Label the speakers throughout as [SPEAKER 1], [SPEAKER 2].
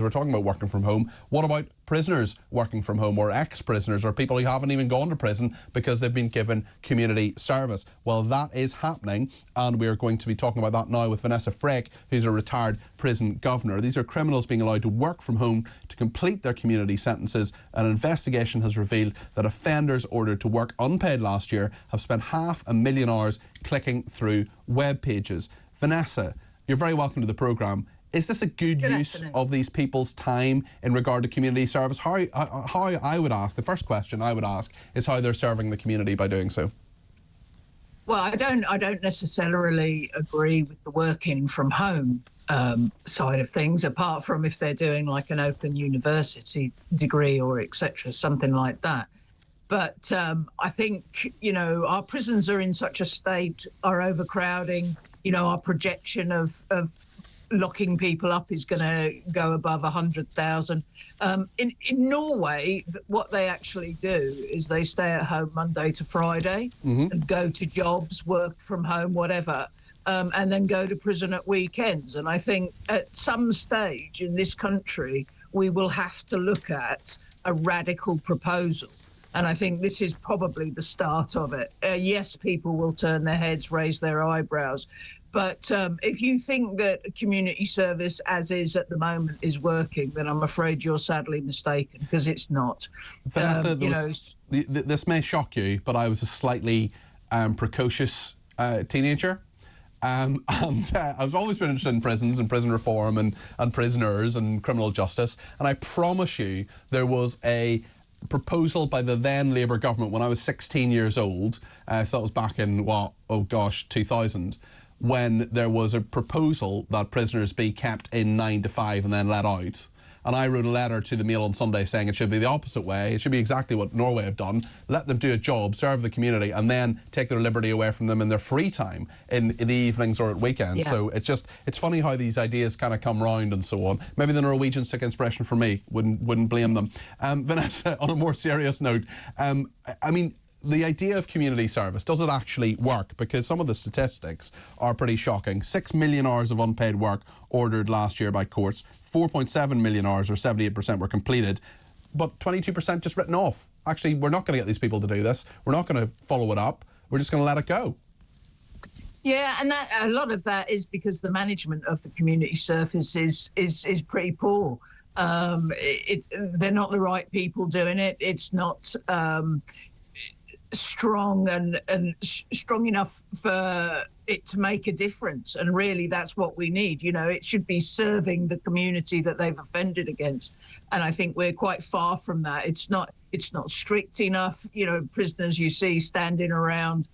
[SPEAKER 1] We're talking about working from home. What about prisoners working from home, or ex-prisoners, or people who haven't even gone to prison because they've been given community service? Well, that is happening, and we are going to be talking about that now with Vanessa Frake, who's a retired prison governor. These are criminals being allowed to work from home to complete their community sentences. An investigation has revealed that offenders ordered to work unpaid last year have spent 500,000 hours clicking through web pages. Vanessa, you're very welcome to the programme. Is this a good use of these people's time in regard to community service? How I would ask, the first question I would ask is how they're serving the community by doing so.
[SPEAKER 2] Well, I don't necessarily agree with the working from home side of things, apart from if they're doing like an open university degree or etc., something like that. But I think, you know, our prisons are in such a state, our overcrowding, you know, our projection of locking people up is going to go above 100,000. In Norway, what they actually do is they stay at home Monday to Friday and go to jobs, work from home, whatever, and then go to prison at weekends. And I think at some stage in this country, we will have to look at a radical proposal. And I think this is probably the start of it. Yes, people will turn their heads, raise their eyebrows. But if you think that community service as is at the moment is working, then I'm afraid you're sadly mistaken, because it's not.
[SPEAKER 1] Vanessa, this may shock you, but I was a slightly precocious teenager. And I've always been interested in prisons and prison reform and prisoners and criminal justice. And I promise you, there was a proposal by the then Labour government when I was 16 years old. So that was back in, 2000. When there was a proposal that prisoners be kept in 9 to 5 and then let out. And I wrote a letter to the Mail on Sunday saying it should be the opposite way. It should be exactly what Norway have done. Let them do a job, serve the community, and then take their liberty away from them in their free time in the evenings or at weekends. Yeah. So it's funny how these ideas kind of come round and so on. Maybe the Norwegians took inspiration from me. Wouldn't blame them. Vanessa, on a more serious note, I mean, the idea of community service, does it actually work? Because some of the statistics are pretty shocking. 6 million hours of unpaid work ordered last year by courts. 4.7 million hours, or 78%, were completed, but 22% just written off. Actually, we're not going to get these people to do this. We're not going to follow it up. We're just going to let it go.
[SPEAKER 2] Yeah, and a lot of that is because the management of the community service is pretty poor. They're not the right people doing it. It's not strong and strong enough for it to make a difference, and really that's what we need. You know, it should be serving the community that they've offended against, and I think we're quite far from that. It's not strict enough. You know, prisoners you see standing around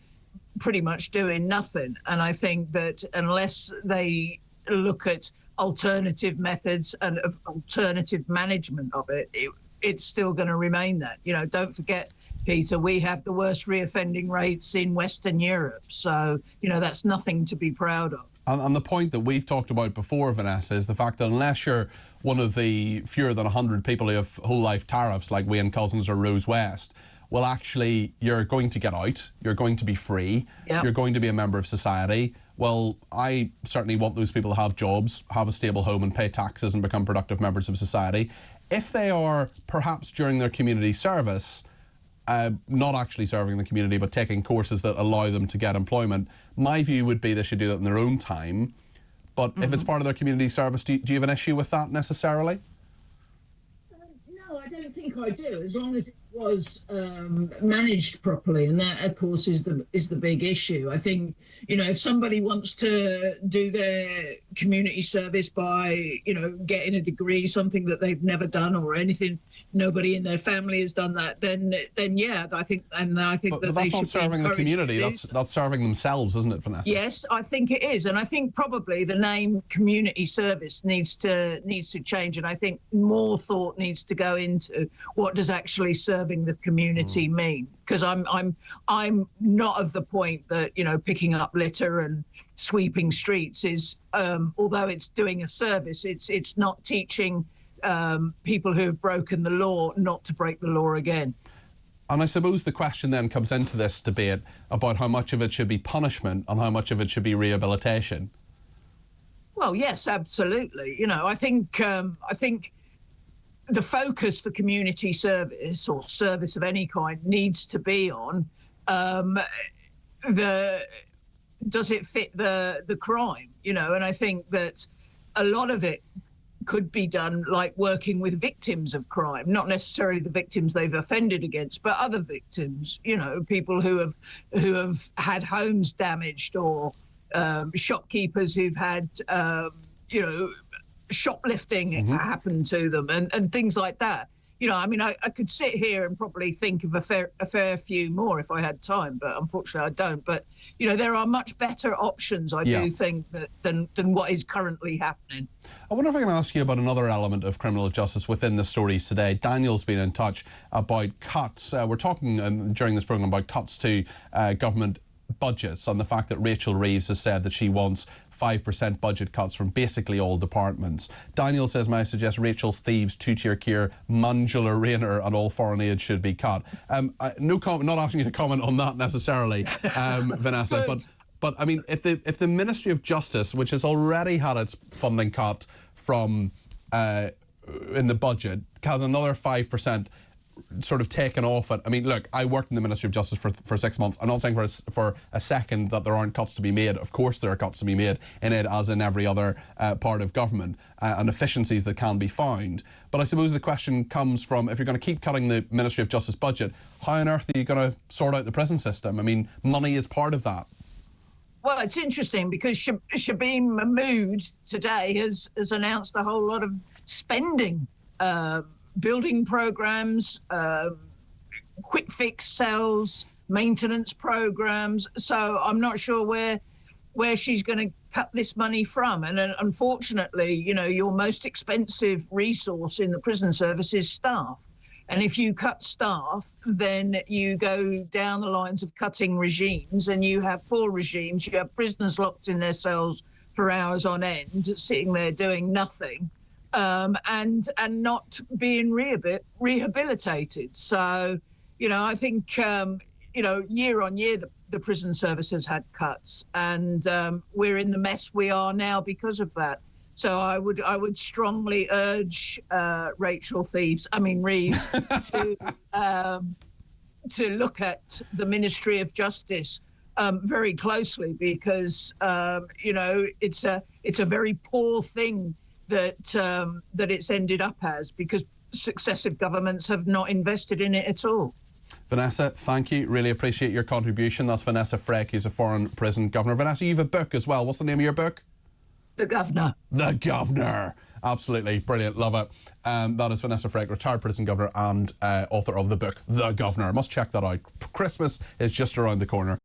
[SPEAKER 2] pretty much doing nothing, and I think that unless they look at alternative methods and alternative management of it, it's still going to remain that. You know, don't forget, Peter, we have the worst reoffending rates in Western Europe. So, you know, that's nothing to be proud of.
[SPEAKER 1] And the point that we've talked about before, Vanessa, is the fact that unless you're one of the fewer than 100 people who have whole life tariffs like Wayne Couzens or Rose West, well, actually, you're going to get out, you're going to be free, you're going to be a member of society. Well, I certainly want those people to have jobs, have a stable home and pay taxes and become productive members of society. If they are, perhaps during their community service, not actually serving the community, but taking courses that allow them to get employment, my view would be they should do that in their own time. But if it's part of their community service, do you have an issue with that necessarily?
[SPEAKER 3] No, I don't think I do, as long as it was managed properly, and that, of course, is the big issue. I think, you know, if somebody wants to do their community service by, you know, getting a degree, something that they've never done or anything, nobody in their family has done that, then yeah, I think that
[SPEAKER 1] but
[SPEAKER 3] they
[SPEAKER 1] should be
[SPEAKER 3] not
[SPEAKER 1] serving the community. That's serving themselves, isn't it, Vanessa?
[SPEAKER 2] Yes, I think it is, and I think probably the name community service needs to change, and I think more thought needs to go into what does actually serving the community mean. Because I'm not of the point that, you know, picking up litter and sweeping streets is, although it's doing a service, it's not teaching people who have broken the law not to break the law again.
[SPEAKER 1] And I suppose the question then comes into this debate about how much of it should be punishment and how much of it should be rehabilitation.
[SPEAKER 2] Well, yes, absolutely. You know, I think the focus for community service or service of any kind needs to be on does it fit the crime, you know? And I think that a lot of it could be done like working with victims of crime, not necessarily the victims they've offended against, but other victims, you know, people who have had homes damaged, or shopkeepers who've had, you know, shoplifting happen to them, and things like that. You know, I mean, I could sit here and probably think of a fair few more if I had time, but unfortunately I don't. But, you know, there are much better options, I do think, than what is currently happening.
[SPEAKER 1] I wonder if I can ask you about another element of criminal justice within the stories today. Daniel's been in touch about cuts. We're talking during this programme about cuts to government budgets, and the fact that Rachel Reeves has said that she wants 5% budget cuts from basically all departments. Daniel says, may I suggest Rachel's thieves, two-tier care, mandular rainer and all foreign aid should be cut. No comment, not asking you to comment on that necessarily, Vanessa, but I mean, if the Ministry of Justice, which has already had its funding cut from in the budget, has another 5% sort of taken off it. I mean, look, I worked in the Ministry of Justice for 6 months. I'm not saying for a second that there aren't cuts to be made. Of course there are cuts to be made in it, as in every other part of government, and efficiencies that can be found. But I suppose the question comes from, if you're going to keep cutting the Ministry of Justice budget, how on earth are you going to sort out the prison system? I mean, money is part of that.
[SPEAKER 2] Well, it's interesting because Shabim Mahmood today has announced a whole lot of spending, building programs, quick fix cells, maintenance programs. So I'm not sure where she's going to cut this money from. And unfortunately, you know, your most expensive resource in the prison service is staff. And if you cut staff, then you go down the lines of cutting regimes, and you have poor regimes. You have prisoners locked in their cells for hours on end, sitting there doing nothing. And not being rehabilitated. So, you know, I think, you know, year on year, the prison service has had cuts, and we're in the mess we are now because of that. So I would strongly urge Reeves to look at the Ministry of Justice very closely, because you know, it's a very poor thing that it's ended up as, because successive governments have not invested in it at all.
[SPEAKER 1] Vanessa, thank you. Really appreciate your contribution. That's Vanessa Frake, who's a foreign prison governor. Vanessa, you have a book as well. What's the name of your book?
[SPEAKER 2] The Governor. The
[SPEAKER 1] Governor. Absolutely brilliant. Love it. That is Vanessa Frake, retired prison governor and author of the book The Governor. Must check that out. Christmas is just around the corner.